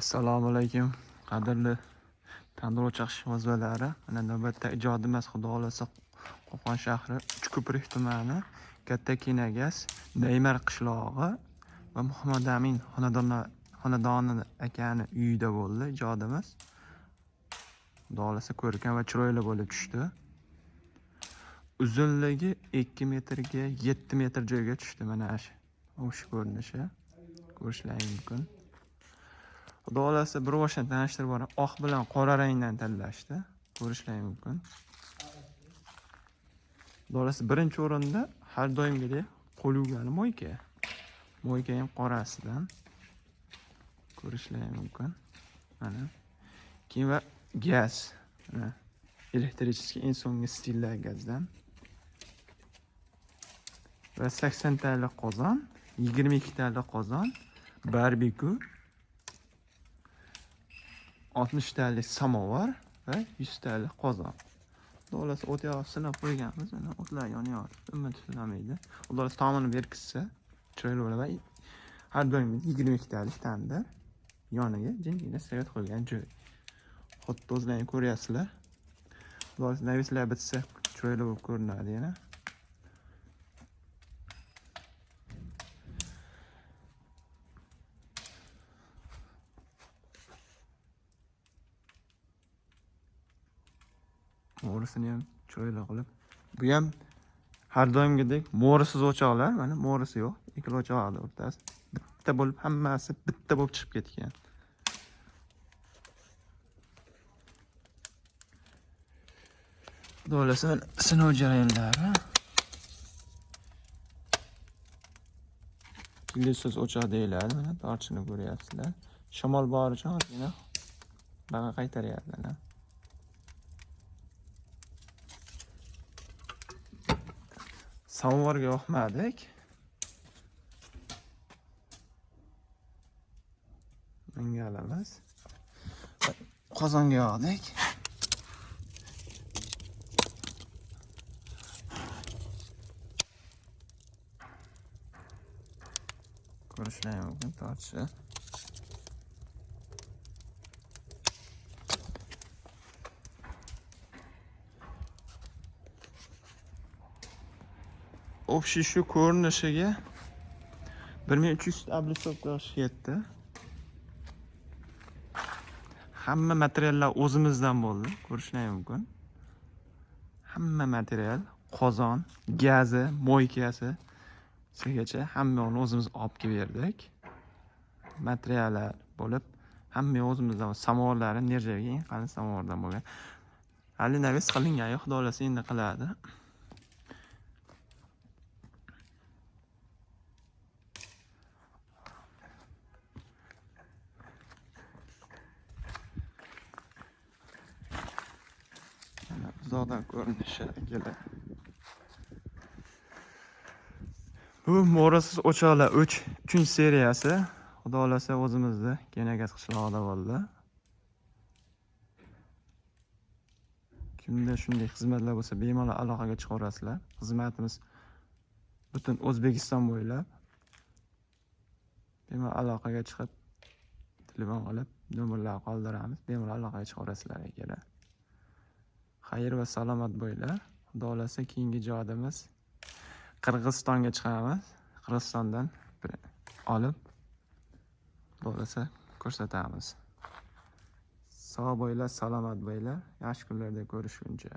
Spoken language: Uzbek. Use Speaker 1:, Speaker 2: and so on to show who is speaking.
Speaker 1: Assalomu alaykum, qadrli tandir o'choq ishqibozlari. Mana navbatdagi ijodimiz xudo xolasa Qo'qon shahri Uchko'prik tumani Katta Kenagas Neymar qishlog'i va Muhammad Amin xonadoni akani uyida bo'ldi ijodimiz. Xudo xolasa ko'rkam va chiroyli bo'lib tushdi. Uzunligi 2 metrga 7 metr joyga tushdi. Mana shu ko'rinishi ko'rishlaringiz mumkin. Xudo xolasa bir boshdan tanishtirib boraman. Oq bilan qora rangdan tanlashdi. Ko'rishlaringiz mumkin. Xudo xolasa birinchi o'rinda har doimgidek qo'l yuvgani moyka. Moyka ham qorasidan. Ko'rishlaringiz mumkin. Mana. Keyin va gaz. Mana elektrichеский eng so'nggi stillar gazdan. Va 80 talik qozon, 22 talik qozon, barbekü, 60 talik samovar va 100 talik qozon. Xudo xolasa o't yog'ib sinab qo'yganmiz. Mana o'tlar yonyapti. Umid tuzlamaydi. Xudo xolasa tomini berkitsa chiroyli bo'ladi. Har doim 22 talik tandir yoniga jingina savat qo'ygan joy. Xuddi o'zlaringiz ko'ryapsizlar. Xudo xolasa navislar bitsa chiroyli bo'lib ko'rinadi yana. Mo'risini ham chiroyli qilib. Bu ham har doimgidek mo'risiz o'choqlar, mana mo'risi yo'q. Ikkala o'choqning o'rtasi bitta bo'lib, hammasi bitta bo'lib chiqib ketgan. Xudo xolasa sinov jarayonlari. Ilsiz o'choq deyiladi. Mana torchini ko'ryapsizlar. Shamol bor uchun ozgina baqa qaytaryapti mana. Samovarga yoqmadik. Mangalamiz. Qozonga yoqdik. Ko'rishlaringiz mumkin torchi. Общий shu ko'rinishiga 1300 обрисовка yetdi. Hamma materiallar o'zimizdan bo'ldi, ko'rishlaringiz mumkin. Hamma material, qozon, gazi, moykasi sigacha hammani o'zimiz olib kelib berdik. Materiallar bo'lib, hamma o'zimizdan, samovarlari nerjaga eng qalin samovardan bo'lgan. Hali navis qilingan, Xudo xolasa endi qiladi. Uzoqdan ko'rinishi kelar. Bu mo'risiz o'choqlar 3 seriyasi. Xudo xolasa o'zimizda Kenagas qishlog'ida bo'ldi. Kimda shunday xizmatlar bo'lsa, bemalol aloqaga chiqaverasizlar. Xizmatimiz butun O'zbekiston bo'ylab. Bemalol aloqaga chiqib, telefon qilib, nomerlar qoldiramiz. Bemalol aloqaga chiqaverasizlar kerak. Xayr va salomat bo'linglar. Xudo xolasa keyingi ijodimiz Qirg'izistonga chiqamiz. Qirg'izistondan olib Xudo xolasa ko'rsatamiz. Sog' bo'linglar, salomat bo'linglar. Yaxshi kunlarda ko'rishguncha.